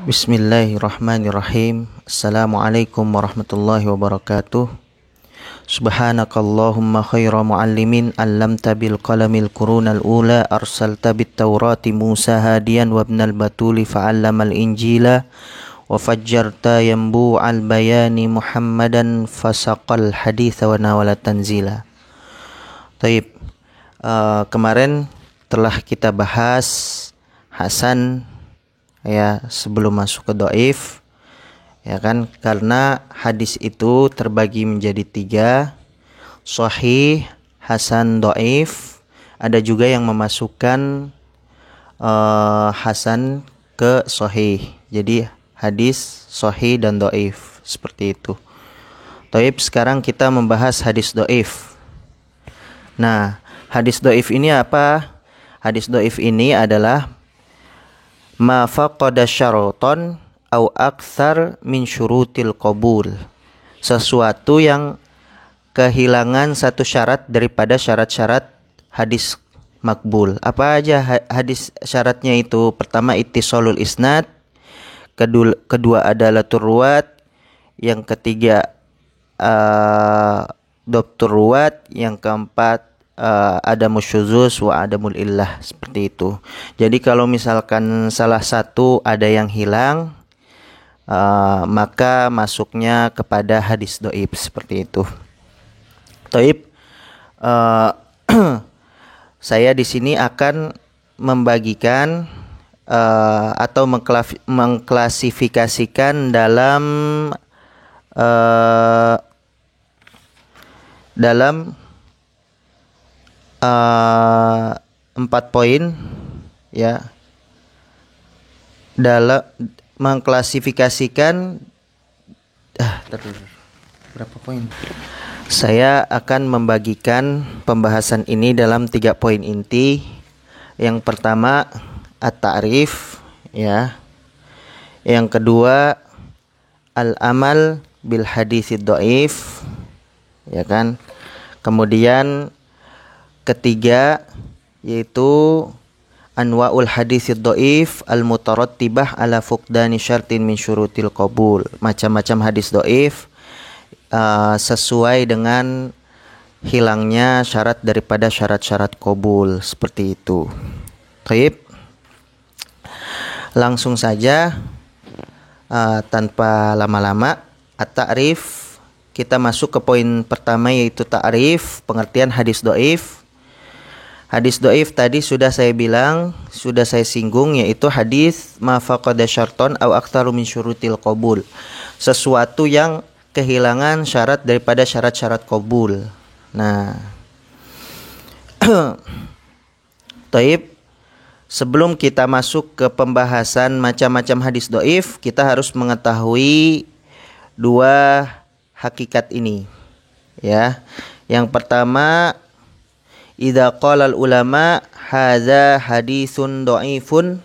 Bismillahirrahmanirrahim. Assalamualaikum warahmatullahi wabarakatuh. Subhanakallahumma khaira muallimin allamta bil qalamil qurunal ula arsalta bit taurati Musa hadiyan wa ibnal batuli fa'allamal injila wa fajjarta yanbu'al bayani Muhammadan fasaqal haditha wa nawala tanzila. Taib. Kemarin telah kita bahas Hasan ya sebelum masuk ke dhaif, ya kan, karena hadis itu terbagi menjadi 3, sahih, hasan, dhaif. Ada juga yang memasukkan hasan ke sahih, jadi hadis sahih dan dhaif seperti itu. Dhaif, sekarang kita membahas hadis dhaif. Nah, hadis dhaif ini apa? Hadis dhaif ini adalah ma faqada syaraton au aktsar min syurutil qabul. Sesuatu yang kehilangan satu syarat daripada syarat-syarat hadis makbul. Apa aja hadis syaratnya itu? Pertama, ittisalul isnad, kedua adalah turwat, yang ketiga dhabtur ruwat, yang keempat adamul syuzuz wa adamul illah, seperti itu. Jadi kalau misalkan salah satu ada yang hilang, maka masuknya kepada hadis dhaif, seperti itu. Dhaif, saya di sini akan membagikan atau mengklasifikasikan dalam 4 poin, ya, dalam mengklasifikasikan berapa poin? Saya akan membagikan pembahasan ini dalam 3 poin inti. Yang pertama, at-ta'rif, ya. Yang kedua, al-amal bil haditsid dhaif, ya kan. Kemudian ketiga yaitu anwaul haditsid dhaif al-mutarattibah ala fuqdani syartin min syurutil qabul. Macam-macam hadis dhaif sesuai dengan hilangnya syarat daripada syarat-syarat qabul, seperti itu. Baik. Langsung saja tanpa lama-lama, at-ta'rif, kita masuk ke poin pertama, yaitu ta'rif, pengertian hadis dhaif. Hadis dhaif tadi sudah saya bilang, sudah saya singgung, yaitu hadis ma faqada syarton au aktsaru min syurutil qabul. Sesuatu yang kehilangan syarat daripada syarat-syarat qabul. Nah, taib, sebelum kita masuk ke pembahasan macam-macam hadis dhaif, kita harus mengetahui 2 hakikat ini, ya. Yang pertama, idza qala al ulama hadza haditsun dhaifun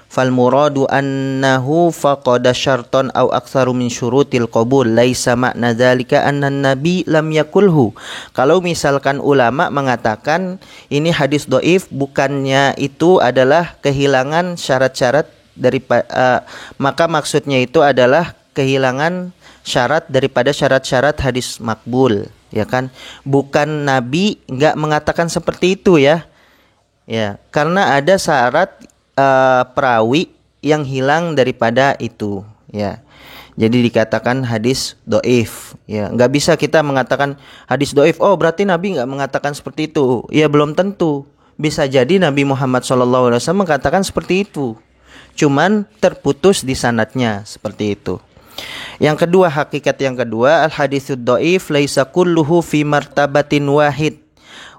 fal muradu annahu faqada syartan aw aktsaru min syurutil qabul laisa makna dzalika anna nabi lam yakulhu. Kalau misalkan ulama mengatakan ini hadis dhaif, bukannya itu adalah kehilangan syarat-syarat maka maksudnya itu adalah kehilangan syarat daripada syarat-syarat hadis makbul, ya kan? Bukan Nabi enggak mengatakan seperti itu, ya. Ya, karena ada syarat perawi yang hilang daripada itu, ya. Jadi dikatakan hadis dhaif, ya. Enggak bisa kita mengatakan hadis dhaif, oh berarti Nabi enggak mengatakan seperti itu. Ya, belum tentu. Bisa jadi Nabi Muhammad SAW mengatakan seperti itu, cuman terputus di sanadnya, seperti itu. Yang kedua, hakikat yang kedua, al-haditsud dhaif laisa kulluhu fi martabatin wahid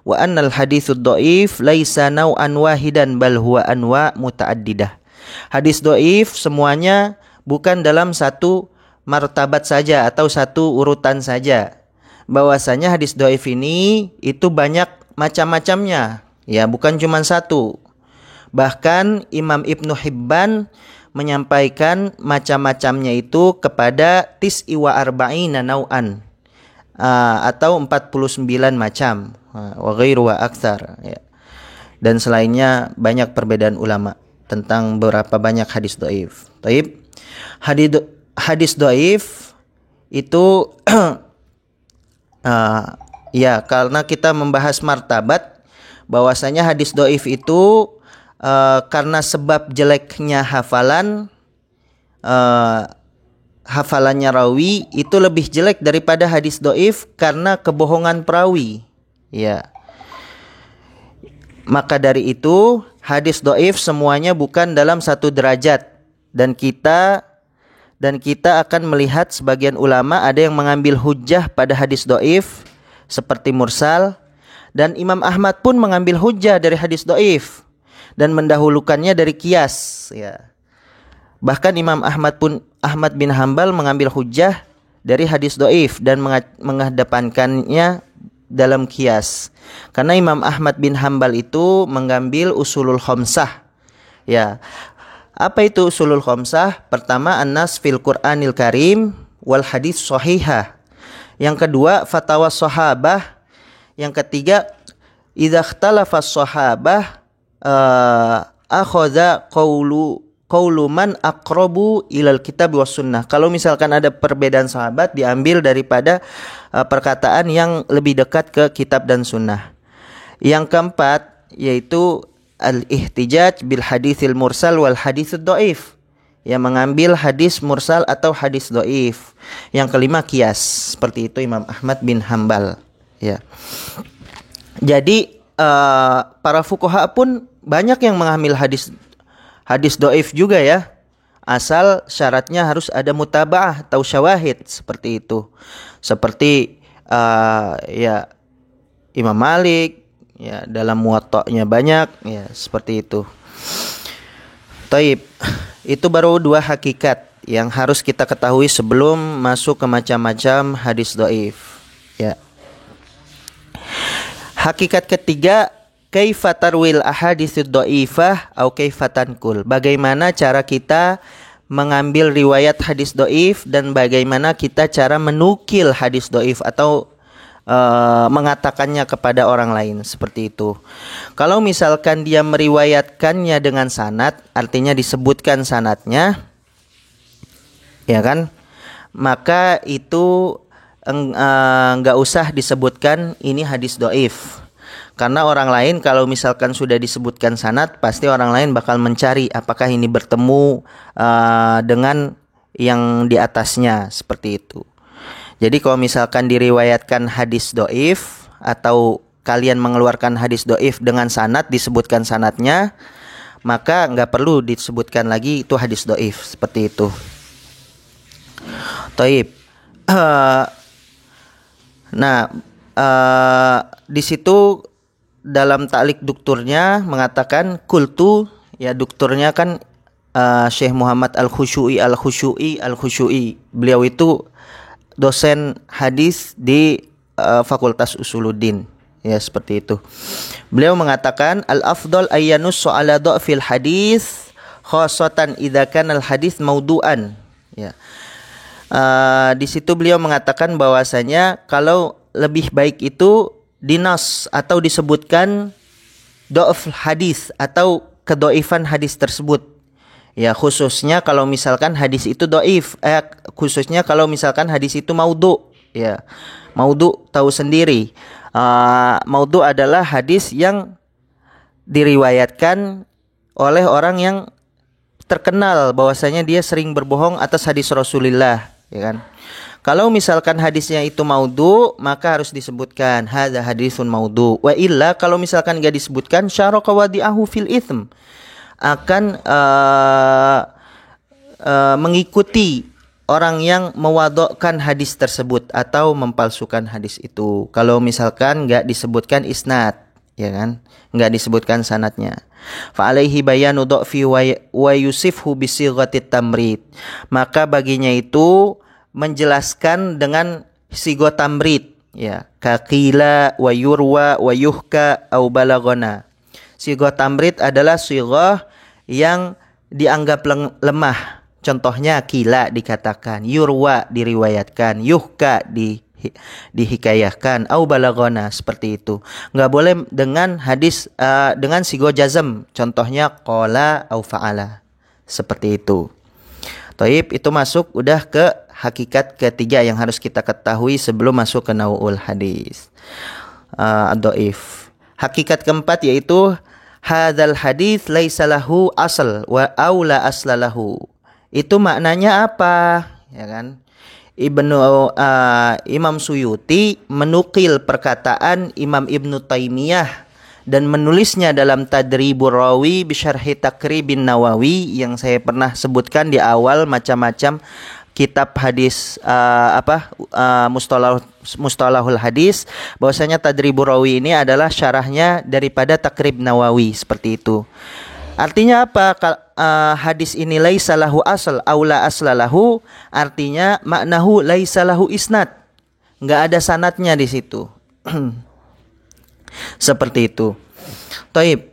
wa annal haditsud dhaif laisa nau'an wahidan bal huwa anwa' mutaaddidah. Hadis dhaif semuanya bukan dalam satu martabat saja atau satu urutan saja. Bahwasanya hadis dhaif ini itu banyak macam-macamnya, ya, bukan cuma satu. Bahkan Imam Ibnu Hibban menyampaikan macam-macamnya itu kepada tis'i wa arba'ina nau'an, atau 49 macam, wa ghairu wa aktsar, ya. Dan selainnya banyak perbedaan ulama tentang berapa banyak hadis dhaif. Taib. Hadis hadis dhaif itu ya, karena kita membahas martabat, bahwasanya hadis dhaif itu karena sebab jeleknya hafalannya rawi itu lebih jelek daripada hadis dhaif karena kebohongan perawi. Ya. Maka dari itu hadis dhaif semuanya bukan dalam satu derajat, dan kita akan melihat sebagian ulama ada yang mengambil hujjah pada hadis dhaif seperti mursal, dan Imam Ahmad pun mengambil hujjah dari hadis dhaif dan mendahulukannya dari qiyas, ya. Bahkan Ahmad bin Hambal mengambil hujjah dari hadis dhaif dan mengedepankannya dalam qiyas. Karena Imam Ahmad bin Hambal itu mengambil usulul khamsah. Ya. Apa itu usulul khamsah? Pertama, an-nas fil Qur'anil Karim wal hadis sahihah. Yang kedua, fatwa sahabah. Yang ketiga, idza ikhtalafa sahabah akhadha qaulu man aqrabu ilal kitab was sunnah. Kalau misalkan ada perbedaan sahabat, diambil daripada perkataan yang lebih dekat ke kitab dan sunnah. Yang keempat yaitu al-ihtijaj bil haditsil mursal wal haditsid dhaif, yang mengambil hadis mursal atau hadis dhaif. Yang kelima qiyas. Seperti itu Imam Ahmad bin Hambal, ya. Jadi para fuqaha pun banyak yang mengambil hadis dhaif juga, ya. Asal syaratnya harus ada mutaba'ah atau syawahid, seperti itu. Seperti ya Imam Malik, ya, dalam Muwatta'nya banyak, ya, seperti itu. Taib. Itu baru dua hakikat yang harus kita ketahui sebelum masuk ke macam-macam hadis dhaif, ya. Hakikat ketiga, kaifa tarwil ahaditsid dhaifah au kaifa tanqul. Bagaimana cara kita mengambil riwayat hadis dhaif dan bagaimana kita cara menukil hadis dhaif atau mengatakannya kepada orang lain, seperti itu. Kalau misalkan dia meriwayatkannya dengan sanad, artinya disebutkan sanadnya, ya kan, maka itu enggak usah disebutkan ini hadis dhaif. Karena orang lain kalau misalkan sudah disebutkan sanad, pasti orang lain bakal mencari apakah ini bertemu dengan yang di atasnya, seperti itu. Jadi kalau misalkan diriwayatkan hadis dhaif atau kalian mengeluarkan hadis dhaif dengan sanad, disebutkan sanadnya, maka nggak perlu disebutkan lagi itu hadis dhaif, seperti itu. Taib. Di situ dalam ta'liq dukturnya mengatakan kultu, ya, dukturnya kan Syekh Muhammad Al-Khushu'i. Beliau itu dosen hadis di Fakultas Usuluddin, ya, seperti itu. Beliau mengatakan al-afdal ayyanus ala dha'fil hadis khassatan idza kana al-hadis maudu'an, ya. Di situ beliau mengatakan bahwasanya kalau lebih baik itu dinas atau disebutkan dha'f hadis atau kedhaifan hadis tersebut. Ya, khususnya kalau misalkan hadis itu dhaif, khususnya kalau misalkan hadis itu maudhu, ya. Maudhu tahu sendiri. Maudhu adalah hadis yang diriwayatkan oleh orang yang terkenal bahwasanya dia sering berbohong atas hadis Rasulullah, ya kan. Kalau misalkan hadisnya itu maudhu, maka harus disebutkan hadza hadisun maudhu. Wa illa kalau misalkan enggak disebutkan syaraka wadi'ahu fil itsm, akan mengikuti orang yang mewadokkan hadis tersebut atau mempalsukan hadis itu. Kalau misalkan enggak disebutkan isnad, ya kan, enggak disebutkan sanadnya. Fa alaihi bayanu dha'fi wa yusifhu bi sighatit tamrid. Maka baginya itu menjelaskan dengan sigo tamrid, ya, kaqila wa yurwa wa yuhka au balagona. Sigo tamrid adalah sigo yang dianggap lemah. Contohnya kila dikatakan, yurwa diriwayatkan, yuhka dihikayahkan, au balagona, seperti itu. Enggak boleh dengan hadis dengan sigo jazm. Contohnya qala au fa'ala, seperti itu. Taib, itu masuk udah ke hakikat ketiga yang harus kita ketahui sebelum masuk ke nau'ul hadis. Ad-dhaif. Hakikat keempat yaitu hadzal hadis laisa lahu asal wa aula aslalahu. Itu maknanya apa? Ya kan? Imam Suyuti menukil perkataan Imam Ibnu Taimiyah dan menulisnya dalam Tadribur Rawi bisyarhi Takribin Nawawi yang saya pernah sebutkan di awal macam-macam kitab hadis mustalahul hadis, bahwasanya Tadribur Rawi ini adalah syarahnya daripada Takrib Nawawi, seperti itu. Artinya apa? Hadis ini laisa lahu asal aula aslalahu, artinya maknahu laisa lahu isnad. Enggak ada sanadnya di situ. Seperti itu. Taib.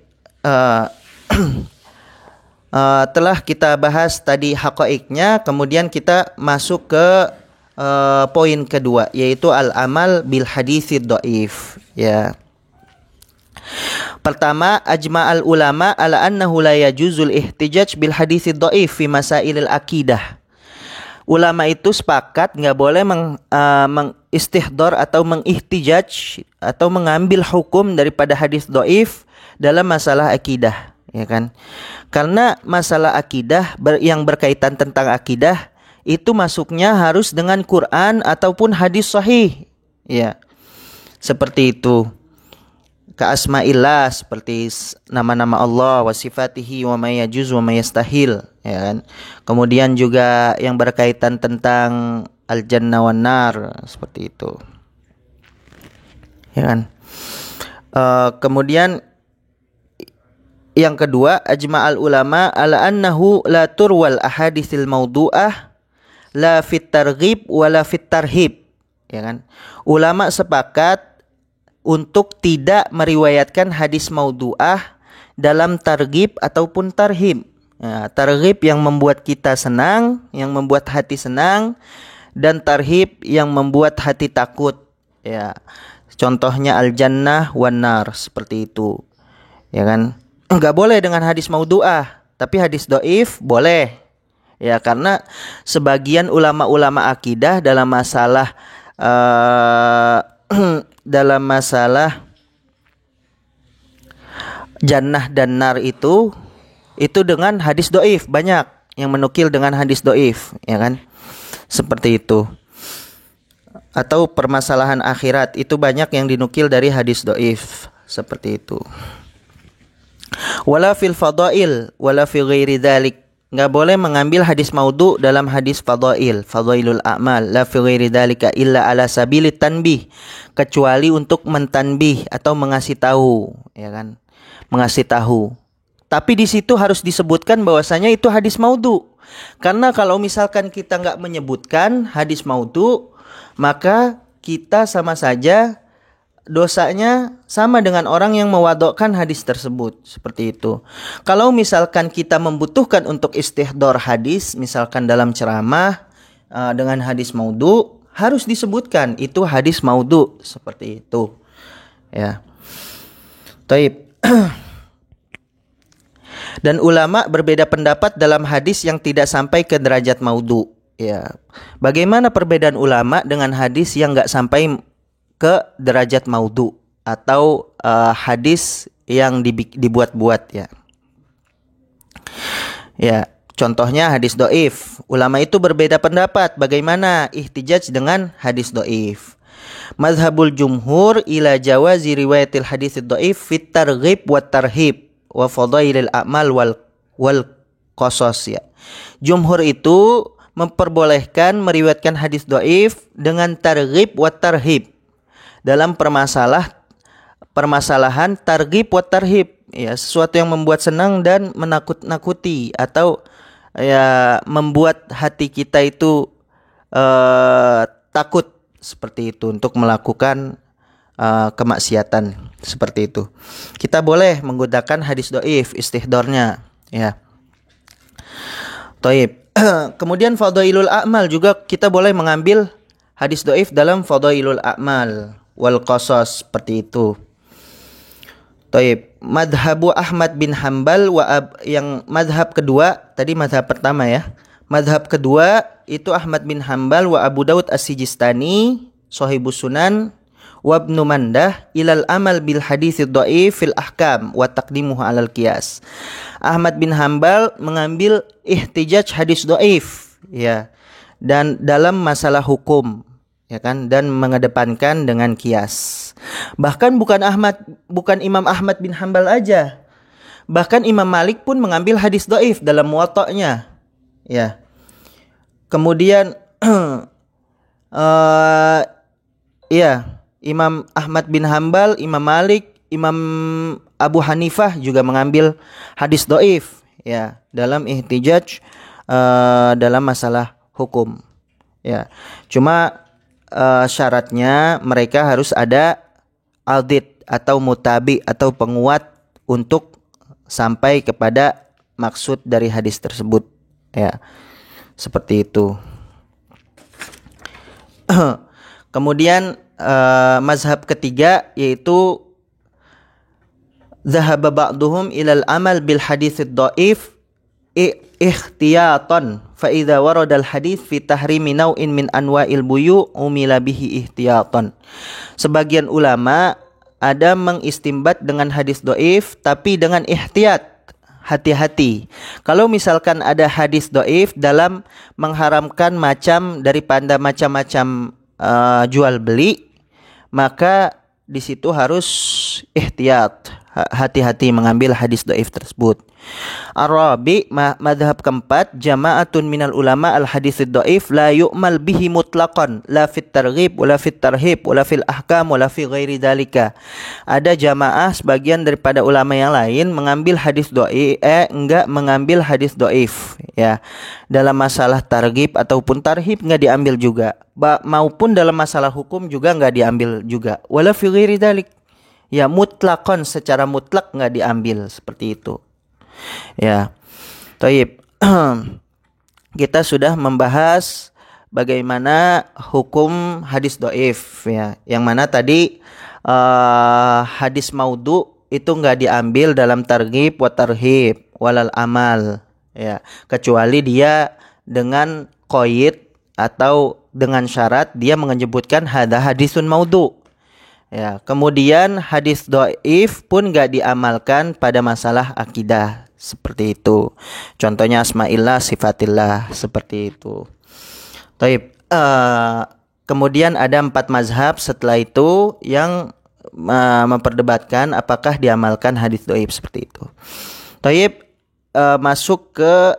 Telah kita bahas tadi haqaiqnya, kemudian kita masuk ke poin kedua, yaitu al-amal bil haditsid dhaif. Ya. Pertama, ajma'al ulama ala annahu la yajuzul ihtijaj bil haditsid dhaif fi masailil akidah. Ulama itu sepakat nggak boleh mengistihdor atau mengihtijaj atau mengambil hukum daripada hadis dhaif dalam masalah akidah, ya kan? Karena masalah akidah yang berkaitan tentang akidah itu masuknya harus dengan Quran ataupun hadis sahih, ya. Seperti itu. Ka asma'illah, seperti nama-nama Allah, wa sifatihi, wa ma yajuz wa ma yastahil, ya kan? Kemudian juga yang berkaitan tentang al-jannah wan nar, seperti itu. Ya kan? Kemudian yang kedua, ajma'al ulama ala annahu la turwal ahaditsil maudu'ah la fit targhib wa la fit tarhib, ya kan? Ulama sepakat untuk tidak meriwayatkan hadis maudu'ah dalam targhib ataupun tarhib. Ya, targhib yang membuat kita senang, yang membuat hati senang, dan tarhib yang membuat hati takut. Ya, contohnya al-jannah wan nar, seperti itu. Ya kan? Enggak boleh dengan hadis maudu'ah, tapi hadis dhaif boleh. Ya, karena sebagian ulama-ulama akidah dalam masalah dalam masalah jannah dan nar itu dengan hadis dhaif, banyak yang menukil dengan hadis dhaif, ya kan? Seperti itu. Atau permasalahan akhirat itu banyak yang dinukil dari hadis dhaif, seperti itu. Wala fil fadail wala fi ghairi dzalik. Enggak boleh mengambil hadis maudhu dalam hadis fadailul a'mal, la fi ghairi dzalika illa ala sabilit tanbih, kecuali untuk mentanbih atau mengasih tahu, ya kan? Mengasih tahu. Tapi di situ harus disebutkan bahwasanya itu hadis maudhu. Karena kalau misalkan kita enggak menyebutkan hadis maudhu, maka kita sama saja dosanya sama dengan orang yang mewadokkan hadis tersebut, seperti itu. Kalau misalkan kita membutuhkan untuk istihdor hadis, misalkan dalam ceramah dengan hadis maudhu, harus disebutkan itu hadis maudhu, seperti itu. Ya. Taib. Dan ulama berbeda pendapat dalam hadis yang tidak sampai ke derajat maudhu. Ya. Bagaimana perbedaan ulama dengan hadis yang enggak sampai ke derajat maudhu atau hadis yang dibuat-buat, ya. Ya, contohnya hadis dhaif. Ulama itu berbeda pendapat bagaimana ihtijaj dengan hadis dhaif. Mazhabul jumhur ila jawazi riwayatil hadis dhaif fit targhib wat tarhib wa fadailil a'mal wal qasas, ya. Jumhur itu memperbolehkan meriwayatkan hadis dhaif dengan targhib wat tarhib dalam permasalahan targhib wa tarhib, ya, sesuatu yang membuat senang dan menakut-nakuti atau ya membuat hati kita itu takut, seperti itu, untuk melakukan kemaksiatan, seperti itu. Kita boleh menggunakan hadis dhaif istihdornya, ya. Taib. Kemudian fadailul a'mal juga kita boleh mengambil hadis dhaif dalam fadailul a'mal wal qasas, seperti itu. Taib. Madhabu Ahmad bin Hanbal yang madhab kedua, tadi madhab pertama, ya. Madhab kedua itu Ahmad bin Hambal wa Abu Daud As-Sijistani Shahibus Sunan wa Ibnu Mandah ilal amal bil haditsid dhaif fil ahkam wa taqdimuhu alal qiyas. Ahmad bin Hambal mengambil ihtijaj hadis dhaif ya, dan dalam masalah hukum ya kan, dan mengedepankan dengan kias. Bahkan bukan Imam Ahmad bin Hambal aja. Bahkan Imam Malik pun mengambil hadis dhaif dalam Muwatta'nya. Ya. Kemudian ya, Imam Ahmad bin Hambal, Imam Malik, Imam Abu Hanifah juga mengambil hadis dhaif ya dalam ihtijaj dalam masalah hukum. Ya. Cuma syaratnya mereka harus ada aldid atau mutabi atau penguat untuk sampai kepada maksud dari hadis tersebut ya, seperti itu. Kemudian mazhab ketiga yaitu zahaba ba'duhum ilal amal bil haditsid dhaif ihtiyatan fa idza warada al hadits fi tahrimi naw'in min anwa'il buyu umila bihi ihtiyatan. Sebagian ulama ada mengistimbat dengan hadis dhaif tapi dengan ihtiyat, hati-hati. Kalau misalkan ada hadis dhaif dalam mengharamkan daripada macam-macam jual beli, maka di situ harus ihtiyat, hati-hati mengambil hadis dhaif tersebut. Ar-rabi, madhab keempat, jama'atun minal ulama al-haditsid dhaif la yu'mal bihi mutlaqan la fit targhib wala fit tarhib wala fil ahkam wala fi ghairi dalika. Ada jamaah sebagian daripada ulama yang lain mengambil hadis dhaif enggak mengambil hadis dhaif ya. Dalam masalah targhib ataupun tarhib enggak diambil juga. Maupun dalam masalah hukum juga enggak diambil juga. Wala fi ghairi dalik. Ya, mutlaqan, secara mutlak enggak diambil, seperti itu. Ya, Taib. Kita sudah membahas bagaimana hukum hadis dhaif ya. Yang mana tadi hadis maudhu itu enggak diambil dalam targhib wa tarhib walal amal ya, kecuali dia dengan qaid atau dengan syarat dia menyebutkan hadza hadisun maudhu. Ya, kemudian hadis dhaif pun enggak diamalkan pada masalah akidah, seperti itu. Contohnya asmaillah, sifatillah, seperti itu. Taib. Kemudian ada 4 mazhab setelah itu yang memperdebatkan apakah diamalkan hadis dhaif seperti itu. Taib. Masuk ke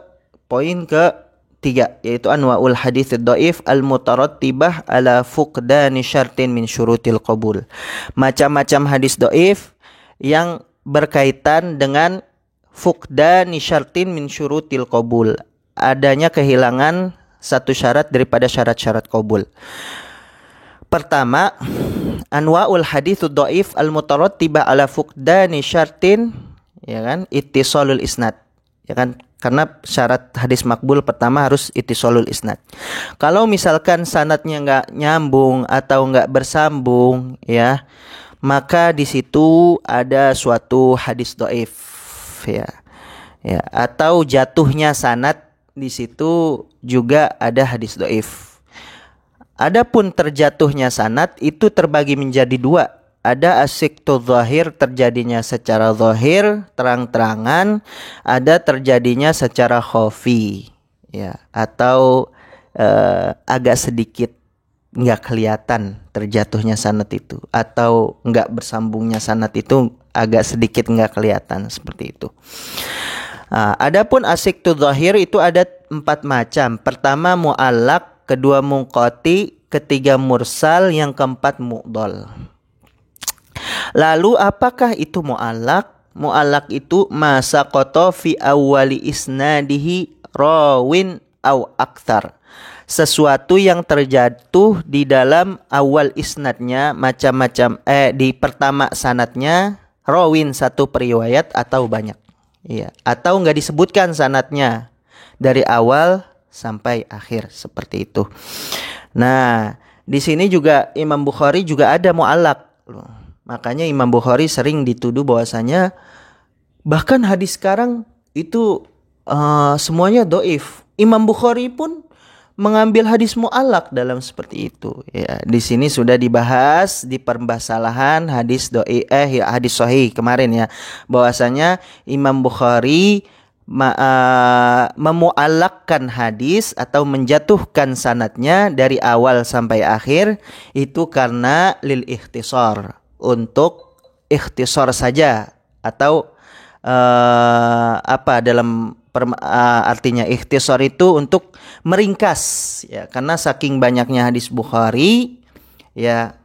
poin ke-3, yaitu anwa'ul hadits dhaif al-mutarattibah ala fuqdani syartin min syurutil qabul. Macam-macam hadis dhaif yang berkaitan dengan fuqdani syartin min syurutil qabul, adanya kehilangan satu syarat daripada syarat-syarat qabul. Pertama, anwa'ul hadits dhaif al-mutarattibah ala fuqdani syartin, ya kan, ittisalul isnad, ya kan. Karena syarat hadis makbul pertama harus ittisalul isnad. Kalau misalkan sanadnya enggak nyambung atau enggak bersambung ya, maka di situ ada suatu hadis dhaif ya. Ya, atau jatuhnya sanad, di situ juga ada hadis dhaif. Adapun terjatuhnya sanad itu terbagi menjadi 2. Ada asiktu zahir, terjadinya secara zahir, terang-terangan. Ada terjadinya secara khafi ya, atau agak sedikit nggak kelihatan terjatuhnya sanad itu, atau nggak bersambungnya sanad itu agak sedikit nggak kelihatan, seperti itu. Adapun asiktu zahir itu ada 4 macam. Pertama mu'allaq, kedua munqati, ketiga mursal, yang keempat mu'dhal. Lalu apakah itu mu'allaq? Mu'allaq itu masaqata fi awwali isnadihi rawin au aktsar. Sesuatu yang terjatuh di dalam awal isnadnya, macam-macam di pertama sanadnya, rawin, satu periwayat atau banyak. Iya, atau enggak disebutkan sanadnya dari awal sampai akhir, seperti itu. Nah, di sini juga Imam Bukhari juga ada mu'allaq loh. Makanya Imam Bukhari sering dituduh bahwasanya bahkan hadis sekarang itu semuanya dhaif. Imam Bukhari pun mengambil hadis mu'allaq dalam seperti itu. Ya, di sini sudah dibahas di permasalahan hadis hadis sahih kemarin ya, bahwasanya Imam Bukhari memu'allaqkan hadis atau menjatuhkan sanadnya dari awal sampai akhir itu karena lil ikhtisar, untuk ikhtisar saja, atau artinya ikhtisar itu untuk meringkas ya, karena saking banyaknya hadis Bukhari ya,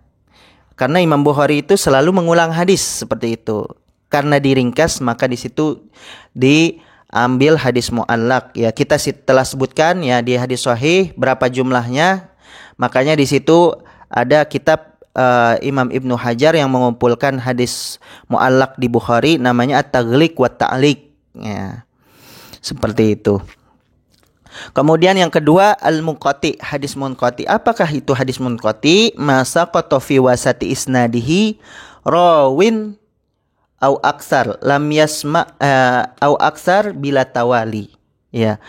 karena Imam Bukhari itu selalu mengulang hadis seperti itu, karena diringkas maka di situ diambil hadis mu'allaq ya. Kita telah sebutkan ya di hadis sahih berapa jumlahnya, makanya di situ ada kitab Imam Ibnu Hajar yang mengumpulkan hadis mu'allaq di Bukhari, namanya At-Taghliq wa Ta'liq ya. Seperti itu. Kemudian yang kedua, al-munqati, hadis munqati. Apakah itu hadis munqati? Masa qata fi wasati isnadihi rawin au aksar lam yasma au aksar bila tawali. Ya.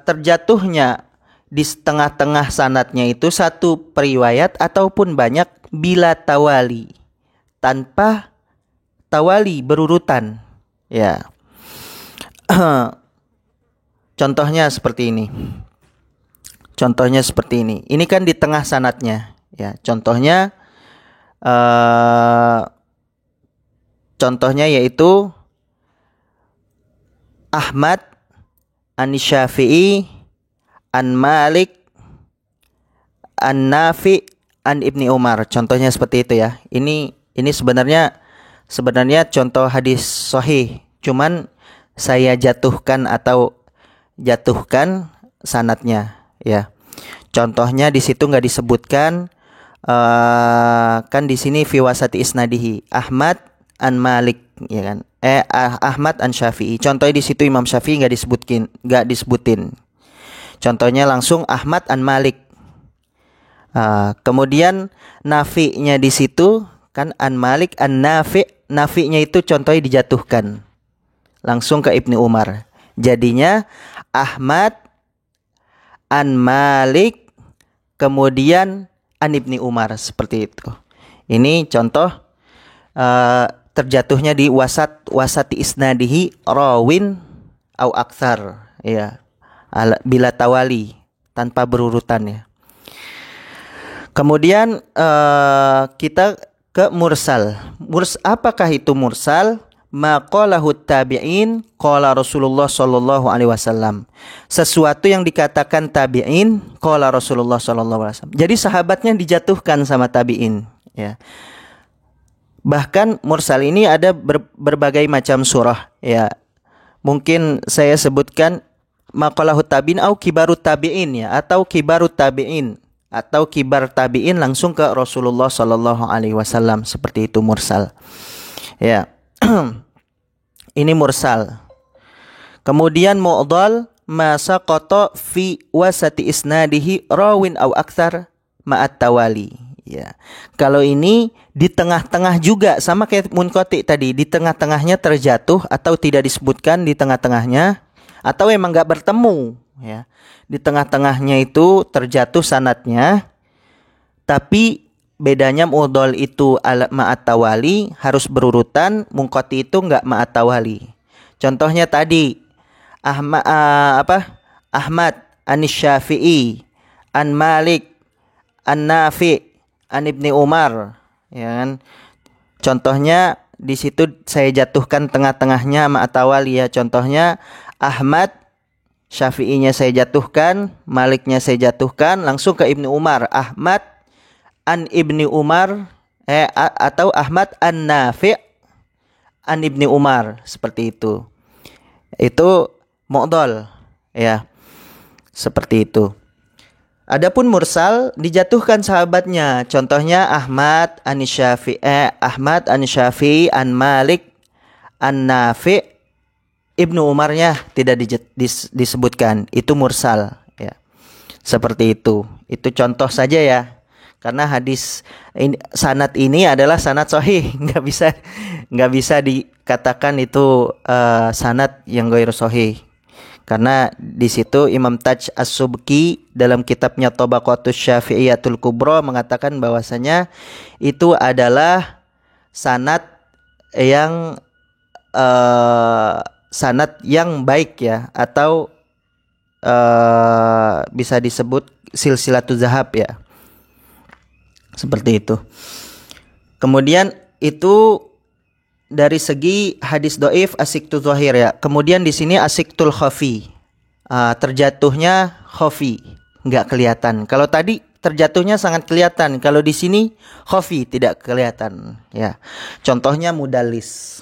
Terjatuhnya di tengah-tengah sanadnya itu satu periwayat ataupun banyak bila tawali, tanpa tawali berurutan ya. Contohnya seperti ini. Ini kan di tengah sanadnya ya. Contohnya yaitu Ahmad an Syafi'i an Malik an Nafi an Ibni Umar. Contohnya seperti itu ya. Ini sebenarnya contoh hadis sahih, cuman saya jatuhkan sanadnya ya. Contohnya di situ nggak disebutkan, kan di sini fi wasati isnadihi Ahmad an Malik ya kan. Ahmad an Syafi'i. Contohnya di situ Imam Syafi'i nggak disebutin. Contohnya langsung Ahmad an Malik. Kemudian nafi-nya di situ kan an Malik an Nafi. Nafi-nya itu contohnya dijatuhkan langsung ke Ibni Umar. Jadinya Ahmad an Malik kemudian an Ibni Umar, seperti itu. Ini contoh terjatuhnya di wasati isnadihi rawin au aktsar ya, bila tawali, tanpa berurutan ya. Kemudian kita ke mursal. Apakah itu mursal? Maqalahu tabi'in qala Rasulullah sallallahu alaihi wasallam. Sesuatu yang dikatakan tabi'in qala Rasulullah sallallahu alaihi wasallam. Jadi sahabatnya dijatuhkan sama tabi'in ya. Bahkan mursal ini ada berbagai macam surah ya. Mungkin saya sebutkan maqalahu tabi'in atau kibarut tabi'in ya, atau kibarut tabi'in atau kibar tabi'in langsung ke Rasulullah sallallahu alaihi wasallam, seperti itu mursal. Ya. Ini mursal. Kemudian mu'dhal ma saqata fi wasati isnadihi rawin aw aktsar ma'at tawali. Ya. Kalau ini di tengah-tengah juga, sama kayak munqati tadi, di tengah-tengahnya terjatuh atau tidak disebutkan di tengah-tengahnya, atau emang enggak bertemu ya. Di tengah-tengahnya itu terjatuh sanadnya, tapi bedanya mu'dhal itu ma'at tawali harus berurutan, munqati itu enggak ma'at tawali. Contohnya tadi Ahmad an Syafi'i an Malik an Nafi an Ibni Umar ya kan. Contohnya di situ saya jatuhkan tengah-tengahnya ma'at tawali ya. Contohnya Ahmad, Syafi'inya saya jatuhkan, Maliknya saya jatuhkan, langsung ke Ibni Umar. Ahmad an Ibni Umar atau Ahmad an Nafi' an Ibni Umar, seperti itu. Itu mu'dhal ya. Seperti itu. Adapun mursal dijatuhkan sahabatnya. Contohnya Ahmad an Syafi'i an Malik an Nafi', Ibnu Umarnya tidak disebutkan. Itu mursal ya. Seperti itu. Itu contoh saja ya. Karena hadis ini, sanad ini adalah sanad sahih, nggak bisa dikatakan itu sanad yang ghair sahih. Karena di situ Imam Taj As-Subki dalam kitabnya Tabaqatus Syafi'iyatul Kubra mengatakan bahwasanya itu adalah sanad yang baik ya, atau bisa disebut silsilatul zahab ya. Seperti itu. Kemudian itu dari segi hadis doif asiktul zahir ya. Kemudian di sini asiktul khafi. Terjatuhnya khafi, nggak kelihatan. Kalau tadi terjatuhnya sangat kelihatan. Kalau di sini khafi, tidak kelihatan ya. Contohnya mudallis.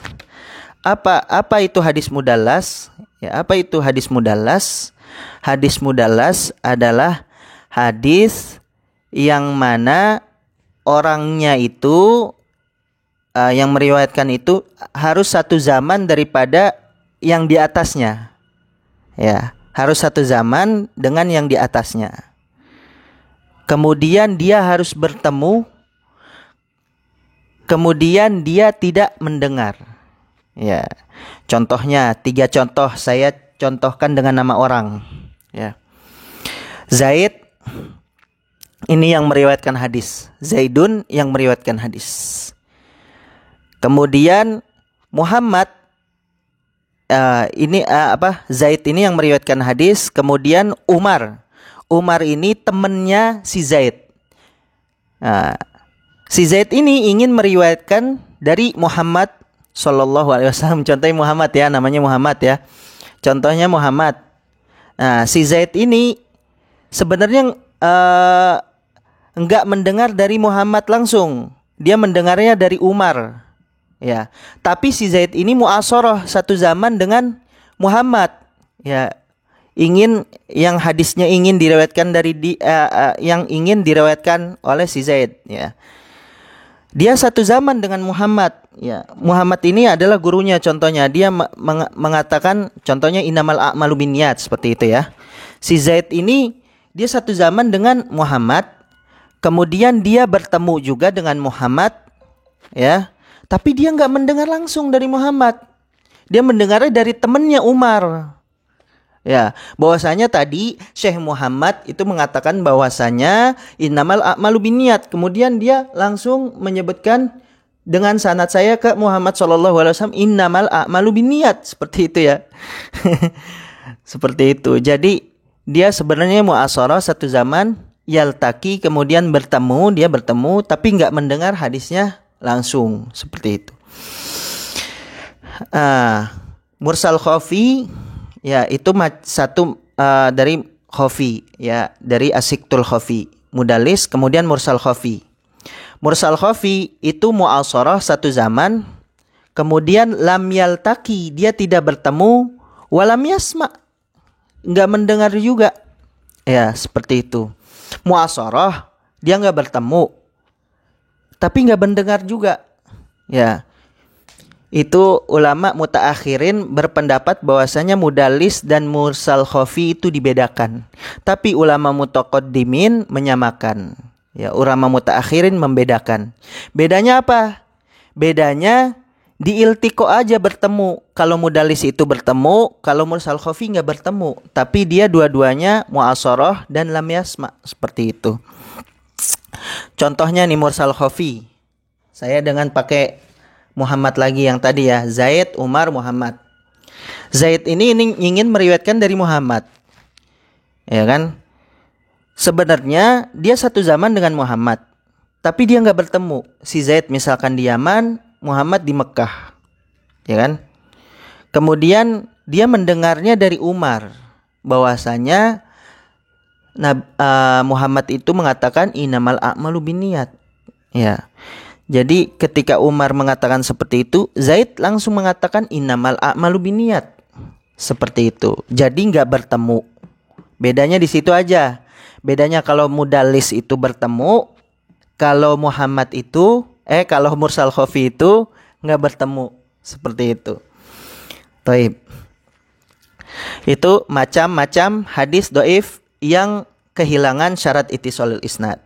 Apa itu hadis mudallas? Ya, apa itu hadis mudallas? Hadis mudallas adalah hadis yang mana orangnya itu yang meriwayatkan itu harus satu zaman daripada yang di atasnya. Ya, harus satu zaman dengan yang di atasnya. Kemudian dia harus bertemu. Kemudian dia tidak mendengar. Ya. Contohnya 3 contoh saya contohkan dengan nama orang. Ya. Zaid ini yang meriwayatkan hadis. Zaidun yang meriwayatkan hadis. Kemudian Muhammad Zaid ini yang meriwayatkan hadis. Kemudian Umar ini temannya si Zaid. Si Zaid ini ingin meriwayatkan dari Muhammad Sallallahu Alaihi Wasallam. Contohnya Muhammad ya, namanya Muhammad ya. Contohnya Muhammad. Si Zaid ini sebenarnya enggak mendengar dari Muhammad langsung. Dia mendengarnya dari Umar. Ya, tapi si Zaid ini mu'asharah, satu zaman dengan Muhammad. Ya, yang hadisnya ingin diriwayatkan yang ingin diriwayatkan oleh si Zaid. Ya, dia satu zaman dengan Muhammad. Ya, Muhammad ini adalah gurunya. Contohnya dia mengatakan, contohnya innamal a'malu binniyat, seperti itu ya. Si Zaid ini dia satu zaman dengan Muhammad. Kemudian dia bertemu juga dengan Muhammad. Ya. Tapi dia nggak mendengar langsung dari Muhammad. Dia mendengarnya dari temannya Umar. Ya, bahwasanya tadi Syekh Muhammad itu mengatakan bahwasanya innamal a'malu binniyat. Kemudian dia langsung menyebutkan dengan sanad saya ke Muhammad sallallahu alaihi wasallam, innamal a'malu binniyat. Seperti itu ya. Seperti itu. Jadi dia sebenarnya mu'asharah satu zaman, yaltaki, kemudian dia bertemu tapi nggak mendengar hadisnya langsung, seperti itu. Mursal khafi ya, itu satu dari khafi ya, dari asiktul khafi, mudallis, kemudian mursal khafi. Mursal khafi itu mu'asharah satu zaman, kemudian lam yaltaki, dia tidak bertemu, walam yasma, enggak mendengar juga. Ya, seperti itu. Mu'asharah, dia enggak bertemu, tapi enggak mendengar juga. Ya. Itu ulama mutaakhirin berpendapat bahwasanya mudallis dan mursal khafi itu dibedakan. Tapi ulama mutaqaddimin menyamakan. Ya, ulama mutaakhirin membedakan. Bedanya apa? Bedanya di iltiqo aja bertemu. Kalau mudallis itu bertemu, kalau mursal khafi enggak bertemu, tapi dia dua-duanya mu'asharah dan lam yasma, seperti itu. Contohnya nih mursal khafi. Saya dengan pakai Muhammad lagi yang tadi ya, Zaid, Umar, Muhammad. Zaid ini ingin meriwayatkan dari Muhammad. Ya kan? Sebenarnya dia satu zaman dengan Muhammad, tapi dia enggak bertemu. Si Zaid misalkan di Yaman, Muhammad di Mekah. Ya kan? Kemudian dia mendengarnya dari Umar bahwasanya Muhammad itu mengatakan innamal a'malu binniyat. Ya. Jadi ketika Umar mengatakan seperti itu, Zaid langsung mengatakan innamal a'malu binniyat. Seperti itu. Jadi enggak bertemu. Bedanya di situ aja. Bedanya kalau mudallis itu bertemu, kalau kalau mursal khafi itu enggak bertemu. Seperti itu. Taib. Itu macam-macam hadis dhaif yang kehilangan syarat ittisalul isnad.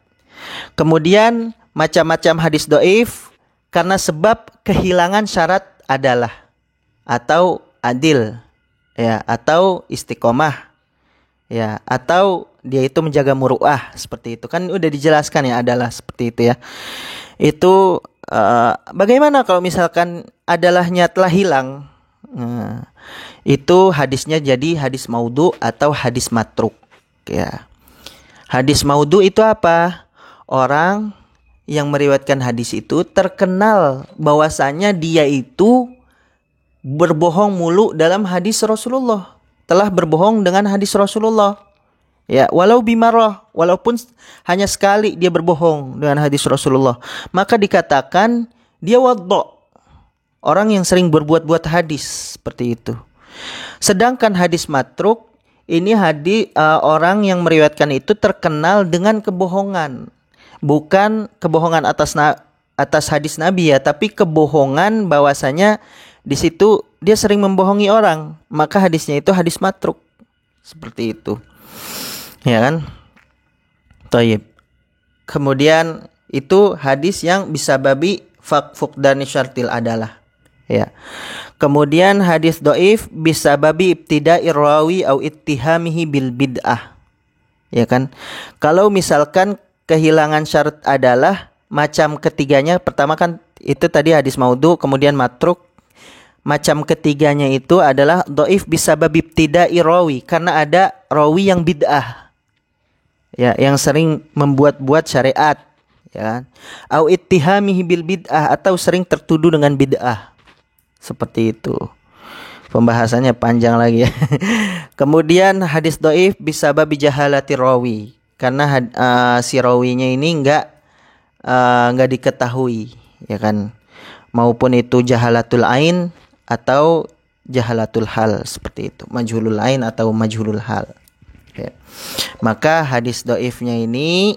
Kemudian macam-macam hadis dhaif karena sebab kehilangan syarat adalah atau adil. ya, atau istiqomah, ya, atau dia itu menjaga muruah, seperti itu kan udah dijelaskan ya, adalah seperti itu ya. Itu bagaimana kalau misalkan adalahnya telah hilang? Nah, itu hadisnya jadi hadis maudhu atau hadis matruk, ya. Hadis maudhu itu apa? Orang yang meriwayatkan hadis itu terkenal bahwasanya dia itu berbohong mulu dalam hadis Rasulullah, telah berbohong dengan hadis Rasulullah. Ya, walau bimarah, walaupun hanya sekali dia berbohong dengan hadis Rasulullah, maka dikatakan dia waddo, orang yang sering berbuat-buat hadis, seperti itu. Sedangkan hadis matruk ini hadis orang yang meriwayatkan itu terkenal dengan kebohongan, bukan kebohongan atas hadis Nabi ya, tapi kebohongan bahwasanya di situ dia sering membohongi orang, maka hadisnya itu hadis matruk, seperti itu. Ya kan? Thayyib. Kemudian itu hadis yang bisa babi fuqdani syartil adalah. Ya. Kemudian hadis dhaif bisa babi ibtida'ir rawi au ittihamihi bil bid'ah. Ya kan? Kalau misalkan kehilangan syarat adalah macam ketiganya, pertama kan itu tadi hadis maudhu, kemudian matruk. Macam ketiganya itu adalah dhaif bisa babi ibtida'i rawi, karena ada rawi yang bid'ah. Ya, yang sering membuat-buat syariat, ya. Au ittihamihi bil bid'ah, atau sering tertuduh dengan bid'ah. Seperti itu. Pembahasannya panjang lagi ya. Kemudian hadis dhaif bisa babi jahalati rawi, karena si rawinya ini enggak diketahui, ya kan. Maupun itu jahalatul ain atau jahalatul hal, seperti itu. Majhulul ain atau majhulul hal. Ya. Maka hadis dhaifnya ini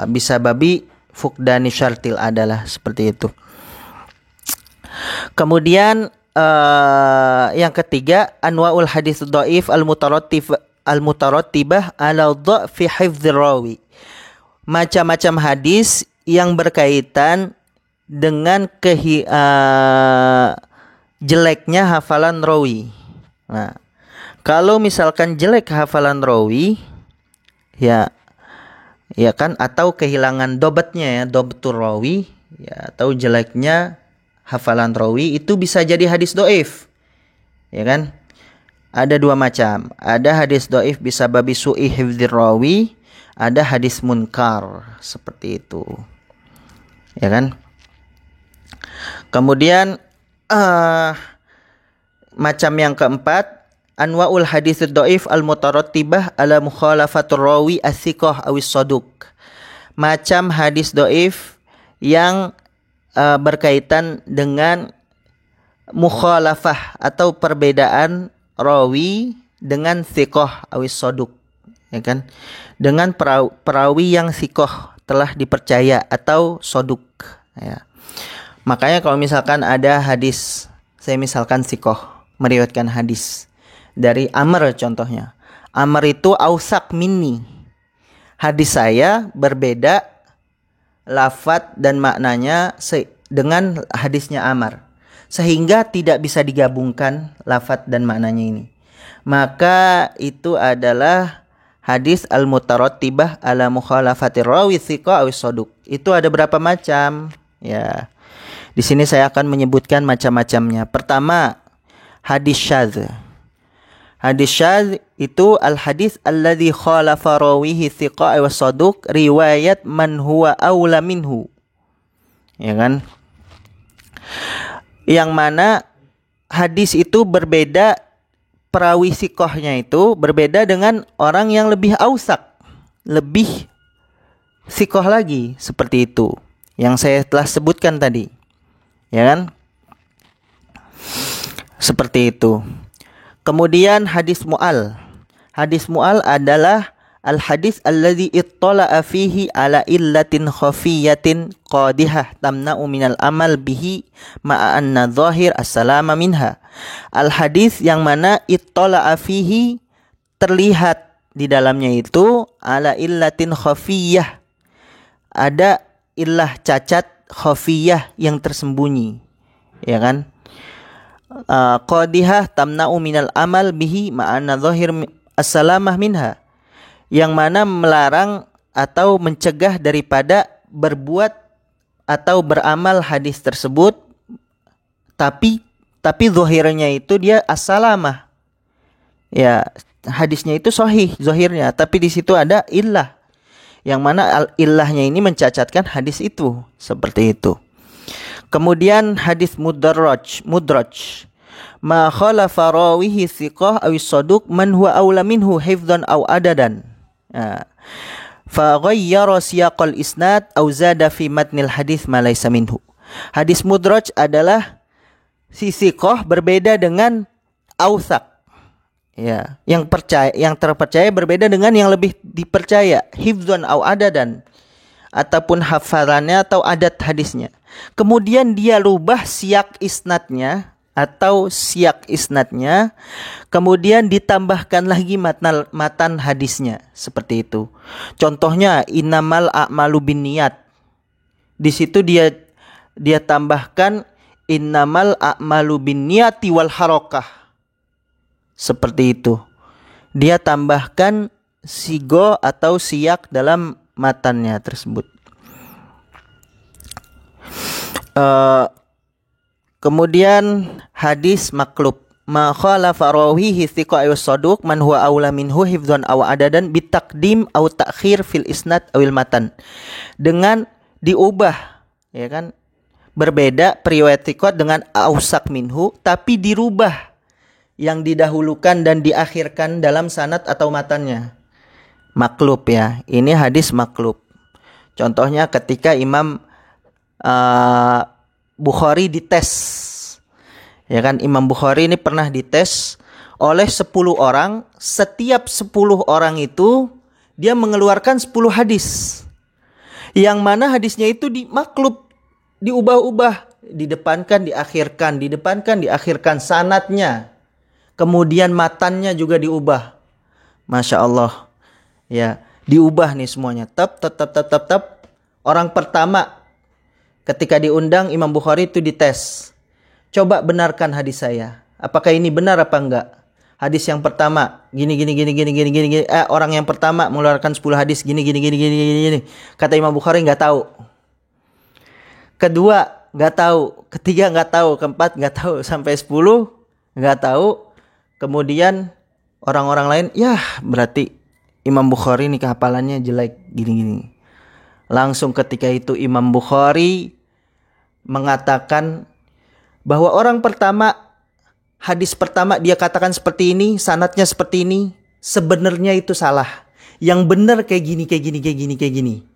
bisa babi fuqdani syartil adalah, seperti itu. Kemudian yang ketiga, anwaul hadis dhaif al-mutarattibah ala dha'fi hifdzir rawi. Macam-macam hadis yang berkaitan dengan jeleknya hafalan rawi. Nah, kalau misalkan jelek hafalan rawi, ya kan, atau kehilangan dobatnya ya, dobtur rawi, ya, atau jeleknya hafalan rawi, itu bisa jadi hadis dhaif. Ya kan? Ada dua macam. Ada hadis dhaif bisa babi su'i hifdzir rawi, ada hadis munkar, seperti itu. Ya kan? Kemudian macam yang keempat, anwaul hadits dhaif al-mutarattibah ala mukhalafatur rawi as-siqah awis saduq. Macam hadis dhaif yang berkaitan dengan mukhalafah atau perbedaan rawi dengan siqah awis saduq, ya kan? Dengan perawi yang siqah, telah dipercaya, atau saduq, ya. Makanya kalau misalkan ada hadis, saya misalkan siqah meriwayatkan hadis dari Amr contohnya. Amr itu ausak minni. Hadis saya berbeda lafadz dan maknanya dengan hadisnya Amr, sehingga tidak bisa digabungkan lafadz dan maknanya ini. Maka itu adalah hadis al-mutarattibah ala mukhalafatir rawi thiqa awis saduq. Itu ada berapa macam? Ya. Di sini saya akan menyebutkan macam-macamnya. Pertama, hadis syadz. Hadis syadz itu al-hadis alladzi khalafa rawihi thiqa wa saduq riwayat man huwa aula minhu. Ya kan? Yang mana hadis itu berbeda, perawi thiqahnya itu berbeda dengan orang yang lebih ausak, lebih thiqah lagi, seperti itu yang saya telah sebutkan tadi. Ya kan? Seperti itu. Kemudian hadis mu'al. Hadis mu'al adalah al-hadis alladzi ittala'a fihi ala illatin khafiyatin qadihah tamna'u minal amal bihi ma'a anna zahir as-salama minha. Al-hadis yang mana ittala'a fihi, terlihat di dalamnya itu, ala illatin khafiyah, ada illah cacat khafiyah yang tersembunyi, ya kan? qadihah tamna'u minal amal bihi ma'ana zahir as-salamah minha, yang mana melarang atau mencegah daripada berbuat atau beramal hadis tersebut, tapi zahirnya itu dia as-salamah. Ya, hadisnya itu sahih zahirnya, tapi di situ ada illah, yang mana illahnya ini mencacatkan hadis itu, seperti itu. Kemudian hadis mudraj ma khalafa rawihi thiqah aw saduq man huwa aula minhu hifdhan aw adadan, fa ghayyara siyaqal isnad aw zada fi matnil hadis ma laysa minhu. Hadis mudraj adalah si thiqah berbeda dengan authaq, ya, yang terpercaya berbeda dengan yang lebih dipercaya, hifdzan au adadan, ataupun hafalannya atau adat hadisnya. Kemudian dia rubah siyak isnadnya, kemudian ditambahkan lagi matan hadisnya, seperti itu. Contohnya innamal a'malu binniyat. Di situ dia tambahkan innamal a'malu binniyati wal harakah. Seperti itu. Dia tambahkan sigo atau siyak dalam matannya tersebut. Kemudian hadis maklub ma khalafa rawihi thiqa aw saduq man huwa aula minhu hifdzan aw adadan bitaqdim aw ta'khir fil isnad awil matan. Dengan diubah, ya kan? Berbeda periwayat thiqat dengan ausak minhu, tapi dirubah yang didahulukan dan diakhirkan dalam sanad atau matannya. Maklub, ya. Ini hadis maklub. Contohnya ketika Imam Bukhari dites. Ya kan, Imam Bukhari ini pernah dites oleh 10 orang. Setiap 10 orang itu dia mengeluarkan 10 hadis. Yang mana hadisnya itu dimaklub, diubah-ubah, didepankan, diakhirkan sanadnya. Kemudian matannya juga diubah. Masya Allah. Ya, diubah nih semuanya. Tep. Orang pertama ketika diundang Imam Bukhari itu dites. Coba benarkan hadis saya. Apakah ini benar apa enggak? Hadis yang pertama gini. Orang yang pertama mengeluarkan 10 hadis gini. Kata Imam Bukhari enggak tahu. Kedua enggak tahu, ketiga enggak tahu, keempat enggak tahu, sampai 10 enggak tahu. Kemudian orang-orang lain, ya berarti Imam Bukhari ini kehafalannya jelek gini. Langsung ketika itu Imam Bukhari mengatakan bahwa orang pertama, hadis pertama dia katakan seperti ini, sanadnya seperti ini, sebenarnya itu salah. Yang benar kayak gini.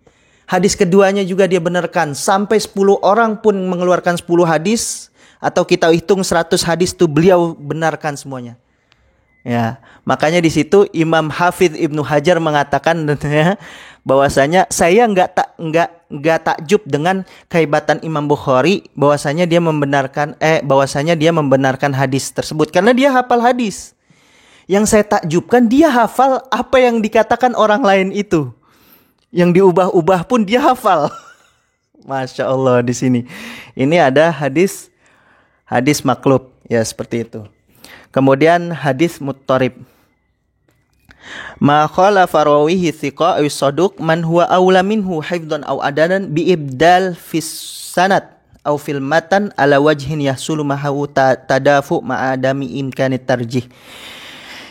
Hadis keduanya juga dia benarkan, sampai 10 orang pun mengeluarkan 10 hadis, atau kita hitung 100 hadis itu beliau benarkan semuanya. Ya, makanya di situ Imam Hafidz Ibnu Hajar mengatakan bahwasanya saya enggak takjub dengan kehebatan Imam Bukhari, bahwasanya dia membenarkan hadis tersebut karena dia hafal hadis. Yang saya takjubkan dia hafal apa yang dikatakan orang lain itu. Yang diubah-ubah pun dia hafal. Masya Allah di sini. Ini ada hadis maklub, ya seperti itu. Kemudian hadis muttarib. Ma khalafa rawihi thiqa aw saduq man huwa aula minhu hifdzan aw adadan bi ibdal fis sanad aw fil matan ala wajhin yahsulu mahu tadafu ma'adami imkanit tarjih.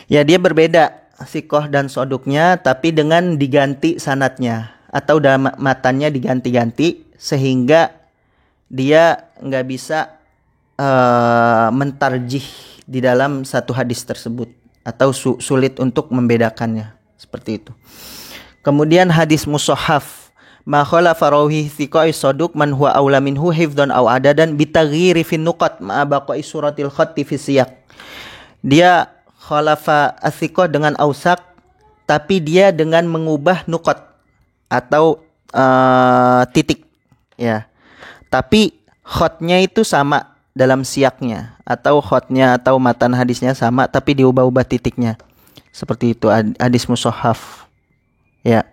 Ya, dia berbeda thiqah dan saduknya, tapi dengan diganti sanadnya atau matannya diganti-ganti sehingga dia enggak bisa mentarjih di dalam satu hadis tersebut atau sulit untuk membedakannya, seperti itu. Kemudian hadis musahhaf ma khalafa rawi thiqa saduq man huwa aula minhu hifdzan aw adadan bitaghyiri fin nuqat ma baqa'i suratil khatti fi siyaq. Dia khalafa athiqah dengan ausak, tapi dia dengan mengubah nuqat atau titik, ya. Tapi khotnya itu sama dalam siaknya, atau khotnya atau matan hadisnya sama, tapi diubah-ubah titiknya, seperti itu hadis musahhaf, ya.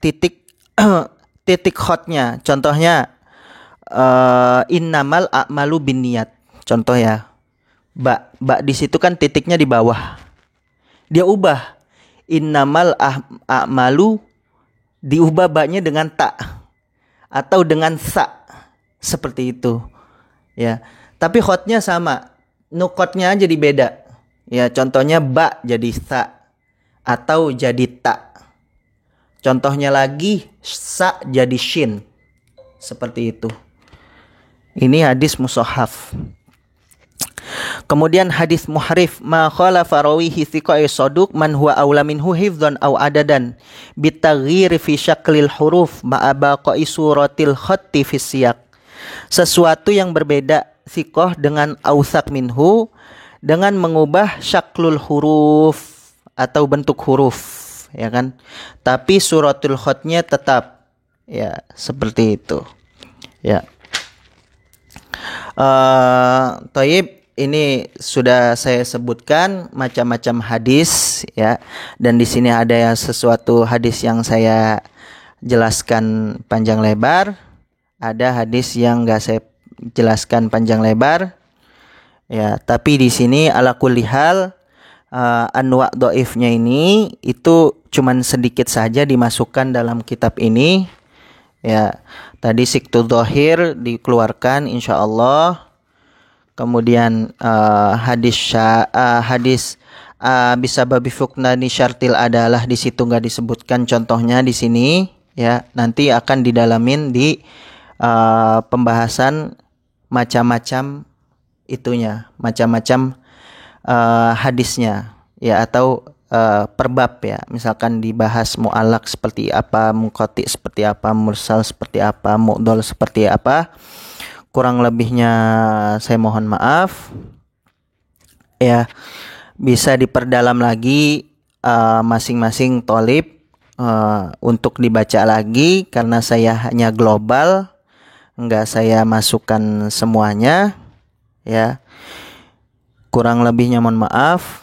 Titik khotnya, contohnya innamal a'malu binniyat. Contoh ya. Ba di situ kan titiknya di bawah. Dia ubah innamal a'malu, diubah ba-nya dengan ta atau dengan sa. Seperti itu. Ya. Tapi khotnya sama. Nukotnya jadi beda. Ya, contohnya ba jadi sa atau jadi ta. Contohnya lagi sa jadi shin. Seperti itu. Ini hadis mushaf. Kemudian hadis muhrif, ma khalafa rawihi thiqai saduq man huwa aula minhu hifdhan aw adadan bitaghyir fi syaklil huruf ma baqai suratil khatti fi siyaq. Sesuatu yang berbeda thiqah dengan ausak minhu dengan mengubah syaklul huruf atau bentuk huruf, ya kan? Tapi suratul khatnya tetap, ya, seperti itu. Ya. Thayyib, ini sudah saya sebutkan macam-macam hadis, ya. Dan di sini ada yang sesuatu hadis yang saya jelaskan panjang lebar, ada hadis yang enggak saya jelaskan panjang lebar. Ya, tapi di sini ala kulli hal anwa' dhaifnya ini itu cuman sedikit saja dimasukkan dalam kitab ini. Ya, tadi siktu dhahir dikeluarkan insyaallah. Kemudian hadis bisa babi fuknani syartil adalah di situ nggak disebutkan contohnya di sini, ya. Nanti akan didalamin di pembahasan macam-macam itunya, macam-macam hadisnya, ya, atau per bab, ya. Misalkan dibahas mu'allaq seperti apa, munqati seperti apa, mursal seperti apa, mu'dhal seperti apa. Kurang lebihnya saya mohon maaf, ya. Bisa diperdalam lagi masing-masing thalib untuk dibaca lagi, karena saya hanya global, enggak saya masukkan semuanya, ya. Kurang lebihnya mohon maaf.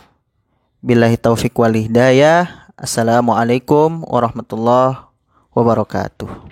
Billahi taufiq wal hidayah. Assalamualaikum warahmatullahi wabarakatuh.